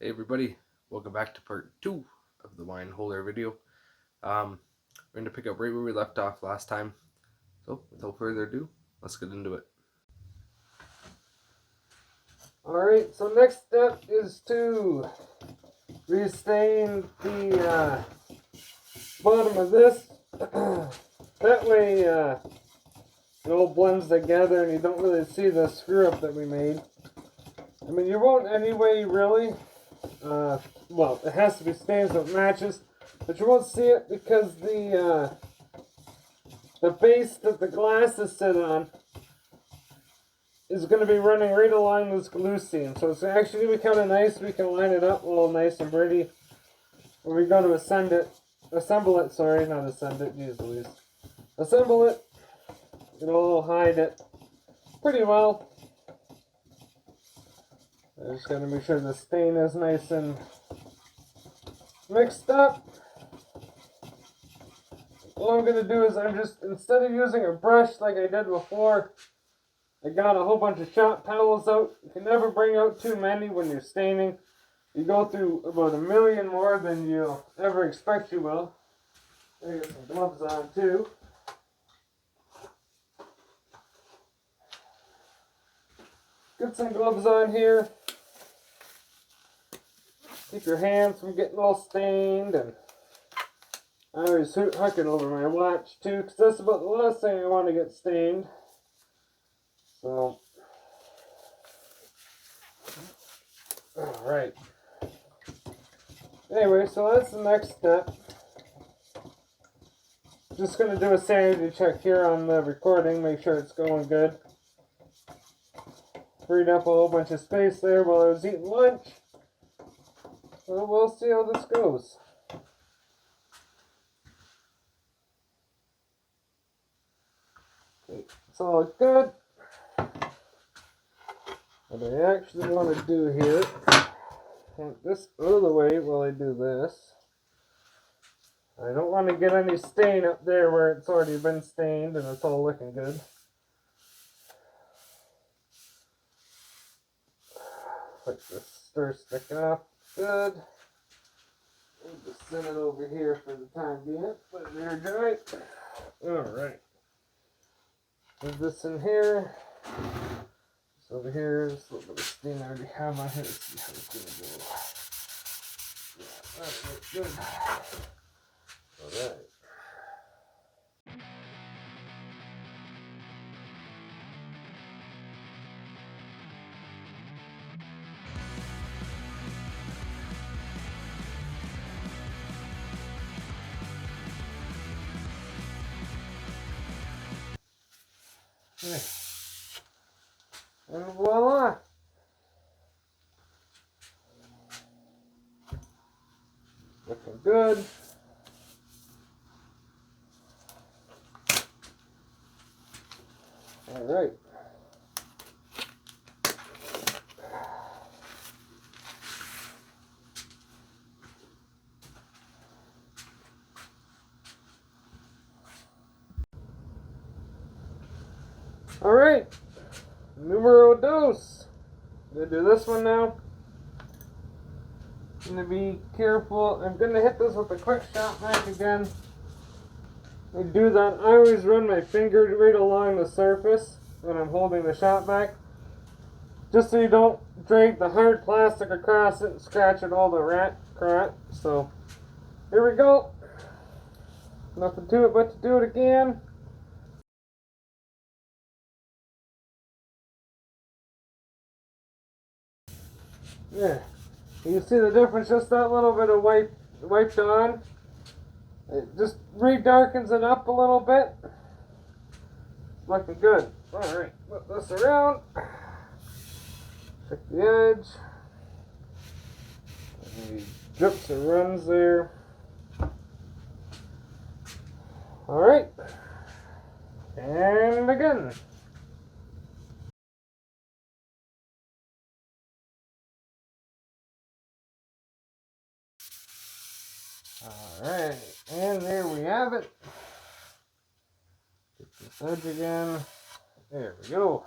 Hey everybody, welcome back to part 2 of the wine holder video. We're going to pick up right where we left off last time. So without further ado, let's get into it. Alright, so next step is to restain the bottom of this. That way it all blends together and you don't really see the screw up that we made. I mean, you won't anyway, really. Well, it has to be stained so it matches, but you won't see it because the base that the glass is set on is going to be running right along this glue seam. So it's actually going to be kind of nice. We can line it up all nice and pretty. When we go to assemble it, it'll hide it pretty well. I just got to make sure the stain is nice and mixed up. All I'm going to do is instead of using a brush like I did before, I got a whole bunch of shop towels out. You can never bring out too many when you're staining. You go through about 1 million more than you'll ever expect you will. I got some gloves on too. Get some gloves on here. Keep your hands from getting all stained, and I always hook it over my watch too, because that's about the last thing I want to get stained. So, alright. Anyway, so that's the next step. Just going to do a sanity check here on the recording, make sure it's going good. Freed up a whole bunch of space there while I was eating lunch. So we'll see how this goes. Okay, it's all good. What I actually want to do here, want this out of the way while I do this. I don't want to get any stain up there where it's already been stained and it's all looking good. Like the stir sticking up. Good. We'll just send it over here for the time being. Put it there, dry. Alright. Put this in here. This over here. This little bit of stain I already have on here. Let's see how it's going to go. Yeah, alright, good. Alright. And voila! Looking good. Alright. Alright. Numero dos. I'm going to do this one now. I'm going to be careful. I'm going to hit this with a quick shot knife again. I do that. I always run my finger right along the surface when I'm holding the shot back. Just so you don't drag the hard plastic across it and scratch it all the crap. So, here we go. Nothing to it but to do it again. Yeah, you see the difference, just that little bit of wiped on. It just re-darkens it up a little bit. Looking good. Alright, flip this around. Check the edge. Any drips or runs there. Alright. And again. Alright, and there we have it. Get this edge again. There we go. .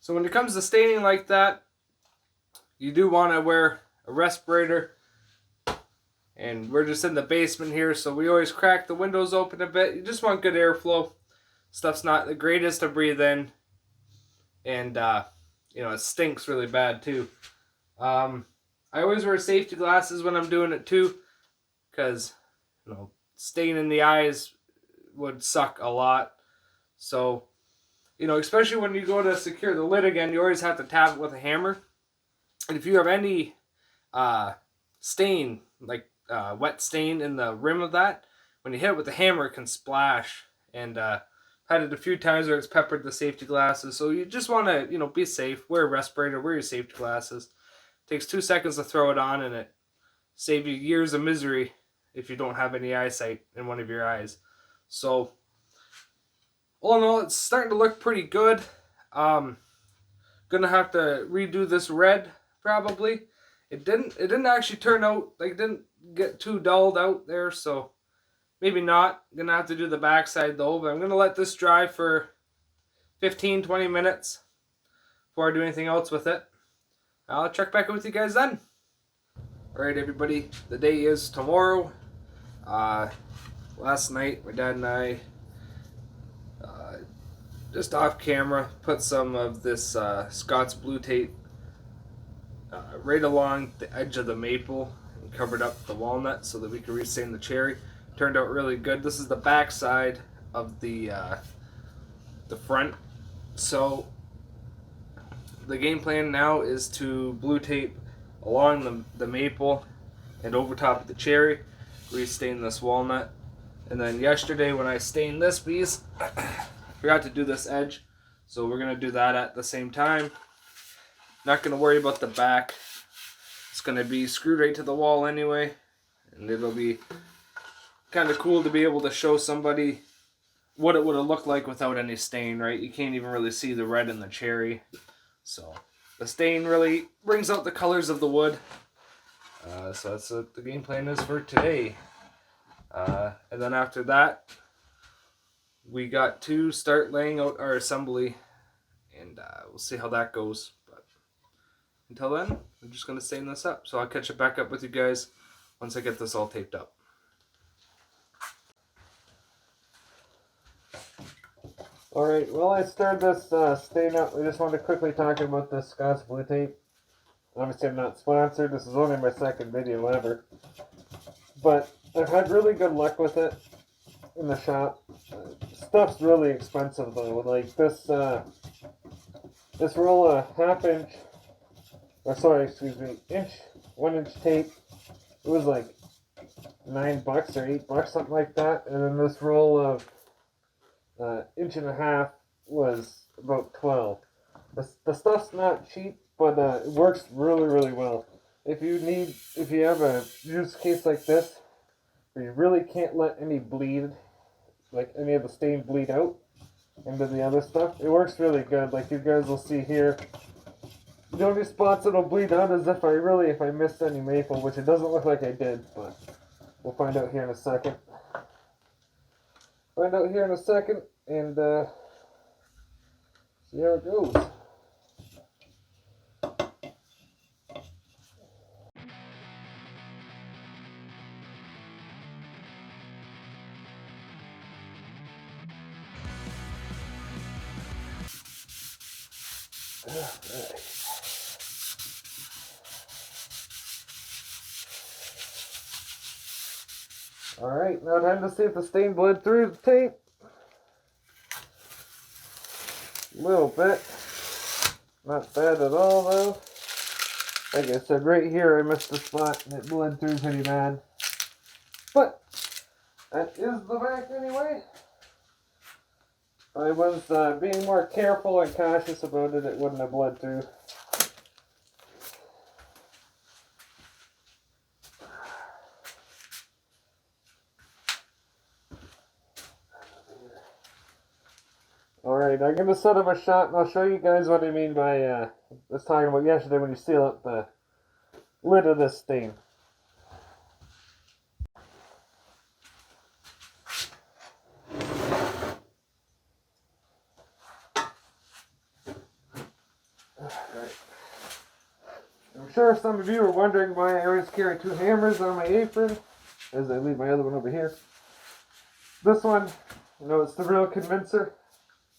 So when it comes to staining like that, you do want to wear a respirator. And we're just in the basement here, so we always crack the windows open a bit. You just want good airflow. Stuff's not the greatest to breathe in. And, it stinks really bad too. I always wear safety glasses when I'm doing it too. Because, stain in the eyes would suck a lot. So, especially when you go to secure the lid again, you always have to tap it with a hammer. And if you have any stain, like wet stain in the rim of that, when you hit it with the hammer, it can splash. And I've had it a few times where it's peppered the safety glasses. So you just want to, be safe. Wear a respirator, wear your safety glasses. It takes 2 seconds to throw it on, and it saves you years of misery if you don't have any eyesight in one of your eyes. So, all in all, it's starting to look pretty good. Gonna have to redo this red probably. It didn't actually turn out, like, it didn't get too dulled out there, so maybe not. Gonna have to do the backside though, but I'm gonna let this dry for 15-20 minutes before I do anything else with it. I'll check back in with you guys then. Alright everybody, the day is tomorrow. Last night my dad and I just off camera put some of this Scott's blue tape right along the edge of the maple and covered up the walnut so that we could restain the cherry. Turned out really good. This is the back side of the front. So the game plan now is to blue tape along the maple and over top of the cherry, restain this walnut. And then yesterday when I stained this piece, forgot to do this edge, so we're going to do that at the same time. Not going to worry about the back. It's going to be screwed right to the wall anyway, and it'll be kind of cool to be able to show somebody what it would have looked like without any stain, right? You can't even really see the red in the cherry. So the stain really brings out the colors of the wood. So that's what the game plan is for today. And then after that, we got to start laying out our assembly, and we'll see how that goes. But until then, I'm just going to stain this up. So I'll catch it back up with you guys once I get this all taped up. Alright, well, I started this stain up. I just wanted to quickly talk about this Scott's blue tape. Obviously, I'm not sponsored. This is only my second video ever. But I've had really good luck with it in the shop. Stuff's really expensive though. Like this roll of 1 inch tape. It was like $9 or $8, something like that. And then this roll of 1.5 inches was about 12. The stuff's not cheap, but it works really, really well. If you have a use case like this, where you really can't let any bleed, like any of the stain bleed out into the other stuff, it works really good. Like you guys will see here, the only spots it'll bleed out is if I missed any maple, which it doesn't look like I did, but we'll find out here in a second. And see how it goes. Alright, now time to see if the stain bled through the tape. A little bit. Not bad at all though. Like I said, right here I missed a spot and it bled through pretty bad. But that is the back anyway. If I was being more careful and cautious about it, it wouldn't have bled through. Alright, I'm going to set up a shot and I'll show you guys what I mean by I was talking about yesterday when you seal up the lid of this stain. sure some of you are wondering why I always carry 2 hammers on my apron, as I leave my other one over here. This one, you know, it's the real convincer,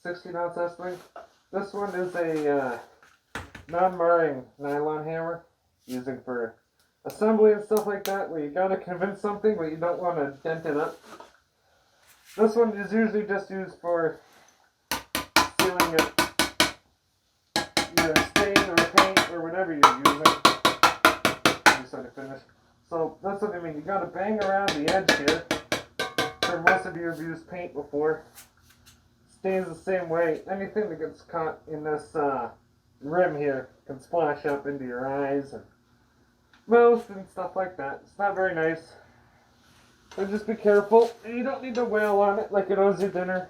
16-ounce S-ring. This one is a non-marring nylon hammer, using for assembly and stuff like that, where you gotta convince something, but you don't want to dent it up. This one is usually just used for sealing it, either stain or paint or whatever you're using. Just let it finish. So that's what I mean. You gotta bang around the edge here. For most of you have used paint before. Stains the same way. Anything that gets caught in this rim here can splash up into your eyes and mouth and stuff like that. It's not very nice. So just be careful. And you don't need to wail on it like it owes you dinner.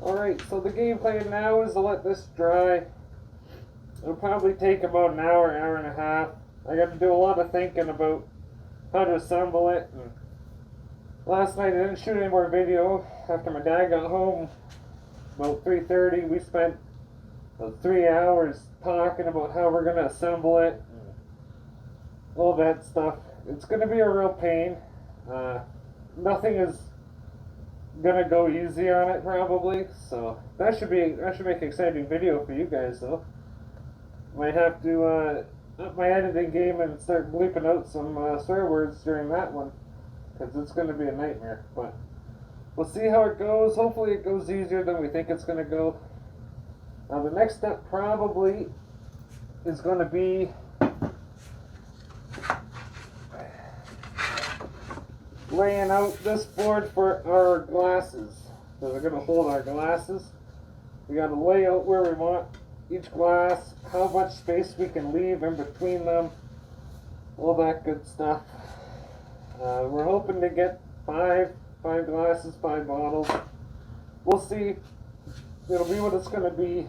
Alright, so the game plan now is to let this dry. It'll probably take about an hour, hour and a half. I got to do a lot of thinking about how to assemble it. And last night I didn't shoot any more video. After my dad got home, about 3:30, we spent 3 hours talking about how we're going to assemble it. All that stuff. It's going to be a real pain. Nothing is gonna go easy on it probably, so that should make an exciting video for you guys though. Might have to up my editing game and start bleeping out some swear words during that one, because it's gonna be a nightmare. But we'll see how it goes. Hopefully it goes easier than we think it's gonna go. The next step probably is gonna be laying out this board for our glasses. So we're going to hold our glasses. We got to lay out where we want each glass, how much space we can leave in between them, all that good stuff. We're hoping to get five glasses, 5 bottles. We'll see. It'll be what it's going to be.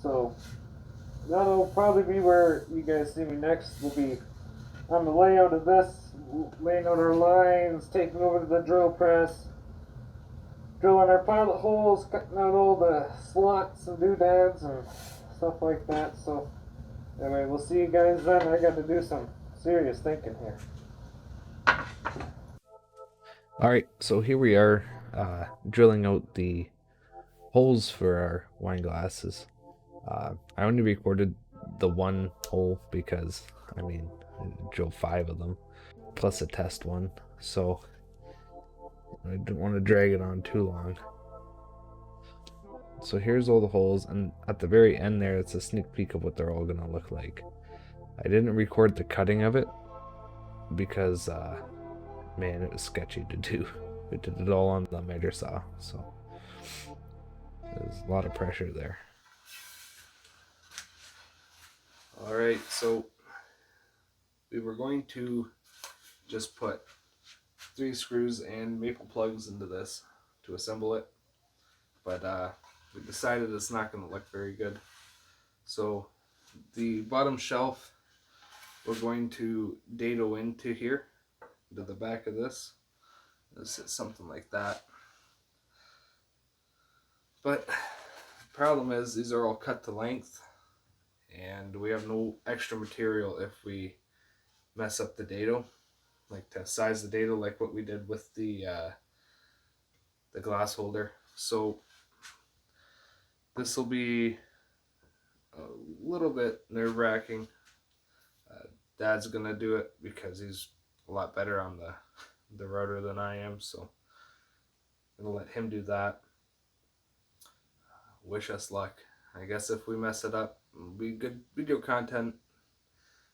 So that'll probably be where you guys see me next. We'll be on the layout of this, laying out our lines, taking over to the drill press, drilling our pilot holes, cutting out all the slots and doodads and stuff like that. So anyway, we'll see you guys then. I got to do some serious thinking here. Alright, so here we are drilling out the holes for our wine glasses. I only recorded the one hole because, I mean, I drilled 5 of them, plus a test one, so I didn't want to drag it on too long. So here's all the holes, and at the very end there, it's a sneak peek of what they're all going to look like. I didn't record the cutting of it because, man, it was sketchy to do. We did it all on the miter saw, so there's a lot of pressure there. Alright, so we were going to just put 3 screws and maple plugs into this to assemble it, but we decided it's not going to look very good. So the bottom shelf we're going to dado into here, into the back of this. This is something like that. But the problem is these are all cut to length, and we have no extra material if we mess up the dado, like to size the dado like what we did with the glass holder. So this will be a little bit nerve-wracking. Dad's gonna do it because he's a lot better on the router than I am, so I'm gonna let him do that. Wish us luck. I guess if we mess it up, it'll be good video content.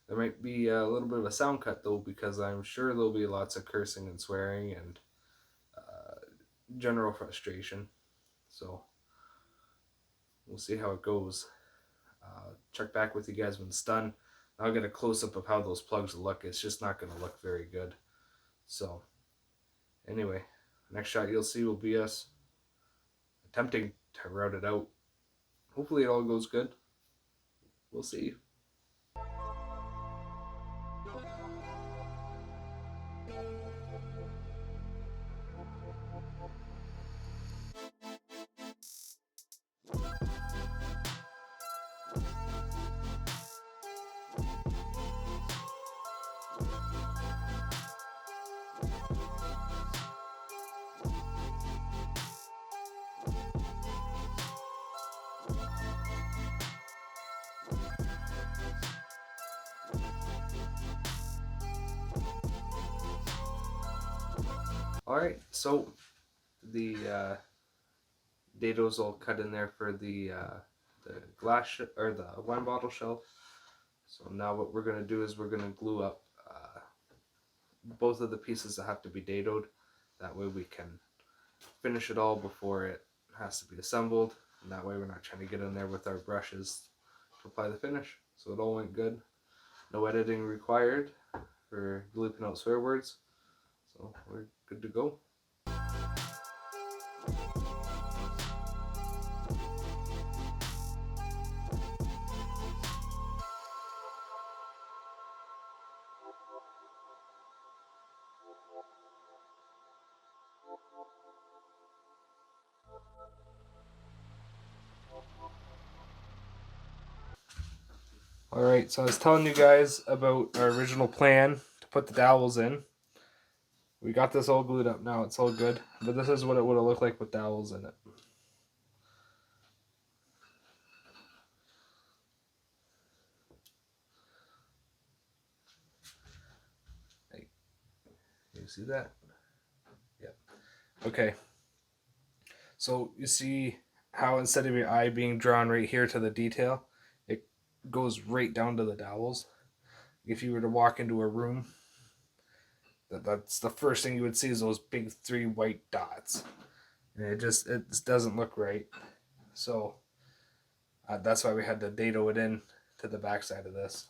There might be a little bit of a sound cut though, because I'm sure there'll be lots of cursing and swearing and general frustration. So we'll see how it goes. Check back with you guys when it's done. I'll get a close-up of how those plugs look. It's just not going to look very good. So anyway, next shot you'll see will be us attempting to route it out. Hopefully it all goes good. We'll see. Alright, so the dados all cut in there for the glass or the wine bottle shelf. So now what we're going to do is we're going to glue up both of the pieces that have to be dadoed. That way we can finish it all before it has to be assembled. And that way we're not trying to get in there with our brushes to apply the finish. So it all went good. No editing required for bleeping out swear words. So we're good to go. Alright, so I was telling you guys about our original plan to put the dowels in. We got this all glued up now, it's all good. But this is what it would have looked like with dowels in it. Hey, you see that? Yep. Okay. So you see how instead of your eye being drawn right here to the detail, it goes right down to the dowels. If you were to walk into a room, that's the first thing you would see is those big 3 white dots. And it just doesn't look right. So that's why we had to dado it in to the backside of this.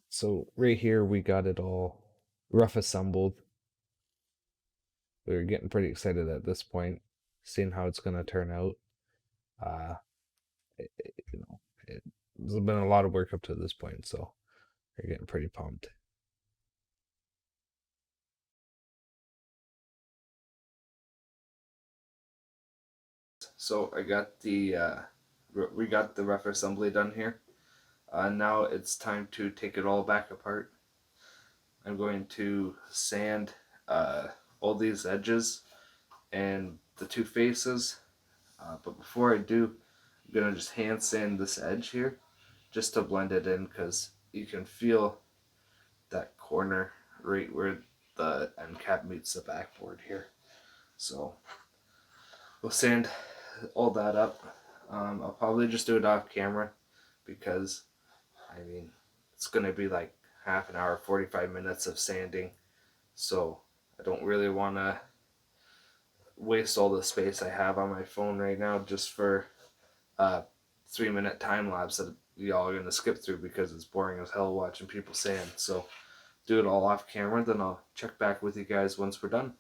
So right here we got it all rough assembled. We were getting pretty excited at this point, seeing how it's gonna turn out. You know, there's been a lot of work up to this point, so we're getting pretty pumped. So I got we got the rough assembly done here. Now it's time to take it all back apart. I'm going to sand all these edges and the 2 faces. But before I do, I'm going to just hand sand this edge here just to blend it in, because you can feel that corner right where the end cap meets the backboard here. So we'll sand all that up. I'll probably just do it off camera because, I mean, it's going to be like half an hour, 45 minutes of sanding. So I don't really want to waste all the space I have on my phone right now just for a 3-minute time lapse that y'all are going to skip through because it's boring as hell watching people sand. So do it all off camera, then I'll check back with you guys once we're done.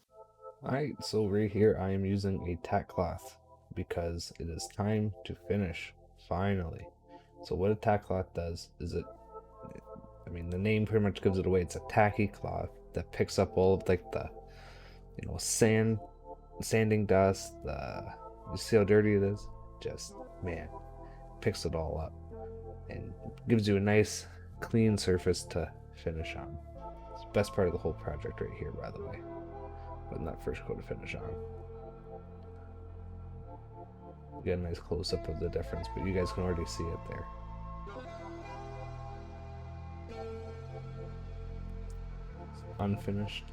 Alright, so right here I am using a tack cloth because it is time to finish, finally. So what a tack cloth does is I mean, the name pretty much gives it away. It's a tacky cloth that picks up all of like the, sanding dust. You see how dirty it is? Just, man, picks it all up and gives you a nice, clean surface to finish on. It's the best part of the whole project right here, by the way. Putting that first coat of finish on. You get a nice close up of the difference, but you guys can already see it there. Unfinished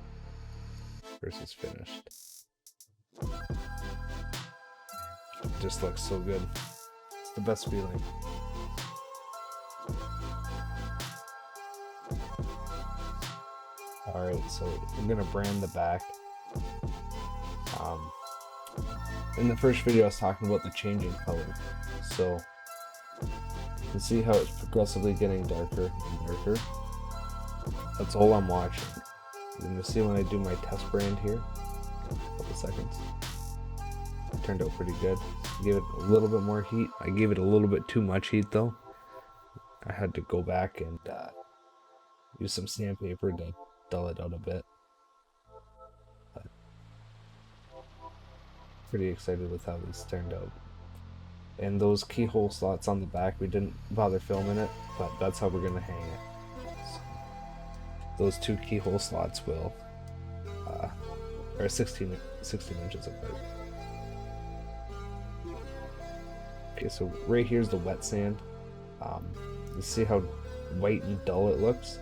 versus finished. It just looks so good. It's the best feeling. Alright, so I'm gonna brand the back. In the first video I was talking about the changing color. So you can see how it's progressively getting darker and darker. That's all I'm watching. You're gonna see when I do my test brand here. A couple seconds. It turned out pretty good. Gave it a little bit more heat. I gave it a little bit too much heat though. I had to go back and use some sandpaper to dull it out a bit. But pretty excited with how this turned out. And those keyhole slots on the back, we didn't bother filming it, but that's how we're gonna hang it. So those 2 keyhole slots are 16 inches apart. Okay, so right here's the wet sand. You see how white and dull it looks?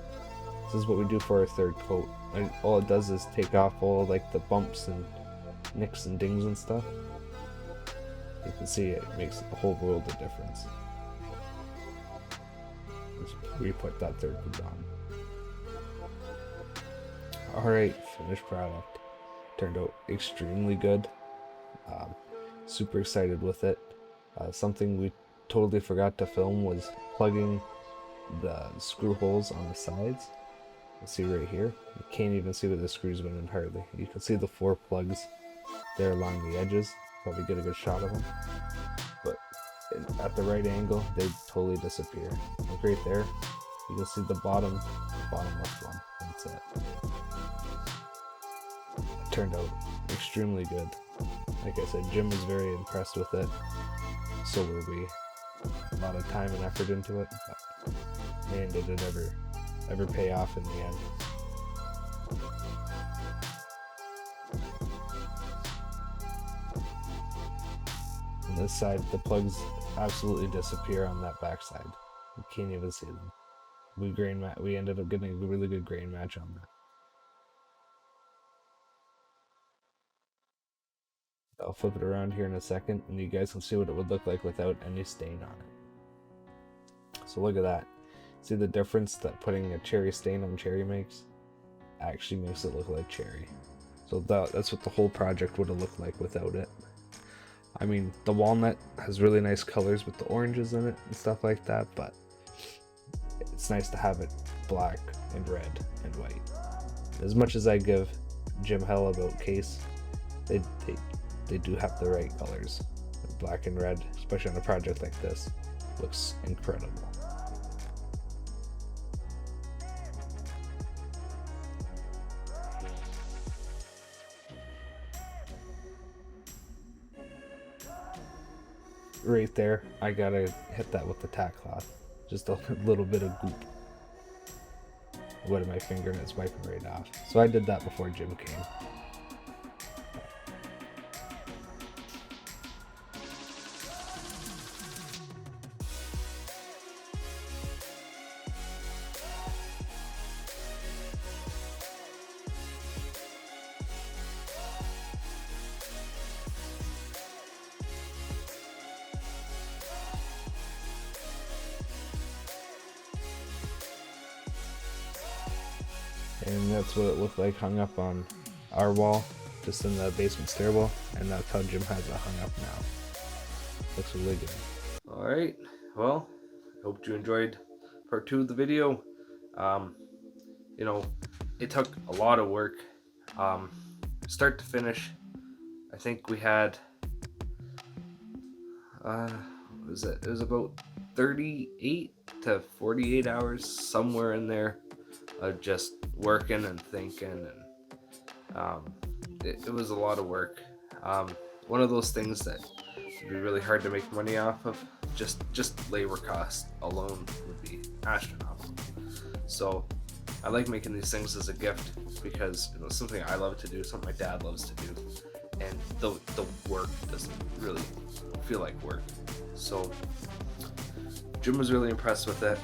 This is what we do for our third coat. And all it does is take off all like the bumps and nicks and dings and stuff. You can see it makes a whole world of difference. Just re-put that third coat on. Alright, finished product. Turned out extremely good. Super excited with it. Something we totally forgot to film was plugging the screw holes on the sides. You see right here, you can't even see where the screws went in hardly. You can see the 4 plugs there along the edges. Probably get a good shot of them. But at the right angle, they totally disappear. Like right there, you can see the bottom left one. That's it. It turned out extremely good. Like I said, Jim was very impressed with it. So were we. A lot of time and effort into it, but man, did it ever pay off in the end. On this side, the plugs absolutely disappear on that back side. You can't even see them. We ended up getting a really good grain match on that. I'll flip it around here in a second, and you guys can see what it would look like without any stain on it. So look at that. See the difference that putting a cherry stain on cherry makes? Actually makes it look like cherry. So that's what the whole project would have looked like without it. I mean, the walnut has really nice colors with the oranges in it and stuff like that, but it's nice to have it black and red and white. As much as I give Jim hell about Case, they do have the right colors. Black and red, especially on a project like this, looks incredible. Right there, I gotta hit that with the tack cloth. Just a little bit of goop. Wet my finger and it's wiping right off. So I did that before Jim came. And that's what it looked like hung up on our wall, just in the basement stairwell, and that's how Jim has it hung up now. Looks really good. Alright, well, I hope you enjoyed part 2 of the video. You know, it took a lot of work, start to finish. I think we had, what was it? It was about 38 to 48 hours, somewhere in there, of just working and thinking, and it was a lot of work. One of those things that would be really hard to make money off of. Just labor costs alone would be astronomical. So I like making these things as a gift because it's something I love to do, something my dad loves to do, and the work doesn't really feel like work. So Jim was really impressed with it.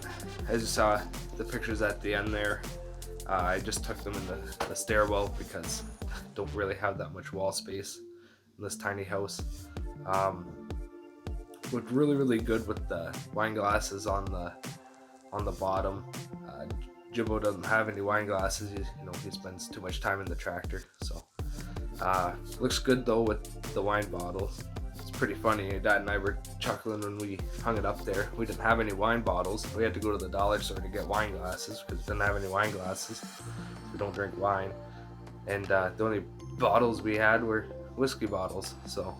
As you saw the pictures at the end there, I just took them in the stairwell because I don't really have that much wall space in this tiny house. Looked really good with the wine glasses on the bottom. Jimbo doesn't have any wine glasses. He spends too much time in the tractor. So looks good though with the wine bottles. It's pretty funny. Dad and I were chuckling when we hung it up there. We didn't have any wine bottles. We had to go to the dollar store to get wine glasses because we didn't have any wine glasses. We don't drink wine. And the only bottles we had were whiskey bottles. So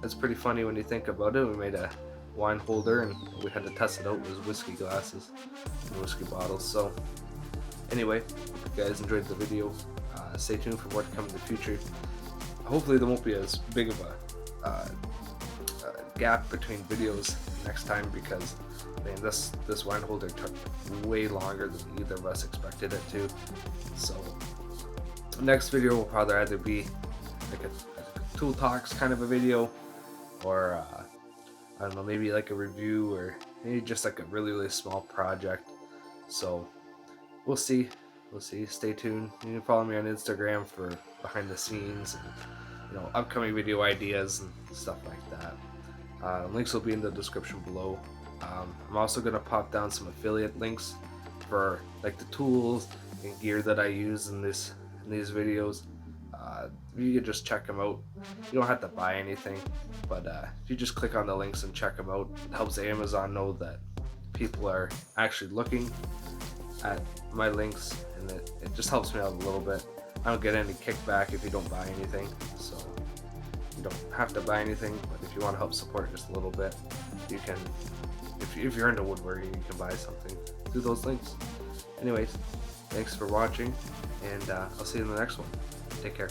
it's pretty funny when you think about it. We made a wine holder and we had to test it out with whiskey glasses and whiskey bottles. So anyway, hope you guys enjoyed the video. Stay tuned for more to come in the future. Hopefully there won't be as big of a gap between videos next time because this wine holder took way longer than either of us expected it to. So next video will probably either be like a tool talks kind of a video, or I don't know, maybe like a review, or maybe just like a really small project. So we'll see. we'll see. Stay tuned. You can follow me on Instagram for behind the scenes and, you know, upcoming video ideas and stuff like that. Links will be in the description below. I'm also gonna pop down some affiliate links for like the tools and gear that I use in these videos. You can just check them out. You don't have to buy anything, but if you just click on the links and check them out, it helps Amazon know that people are actually looking at my links, and it just helps me out a little bit. I don't get any kickback if you don't buy anything, so you don't have to buy anything, but if you want to help support just a little bit, you can. If you're into woodworking, you can buy something through those links. Anyways, thanks for watching, and I'll see you in the next one. Take care.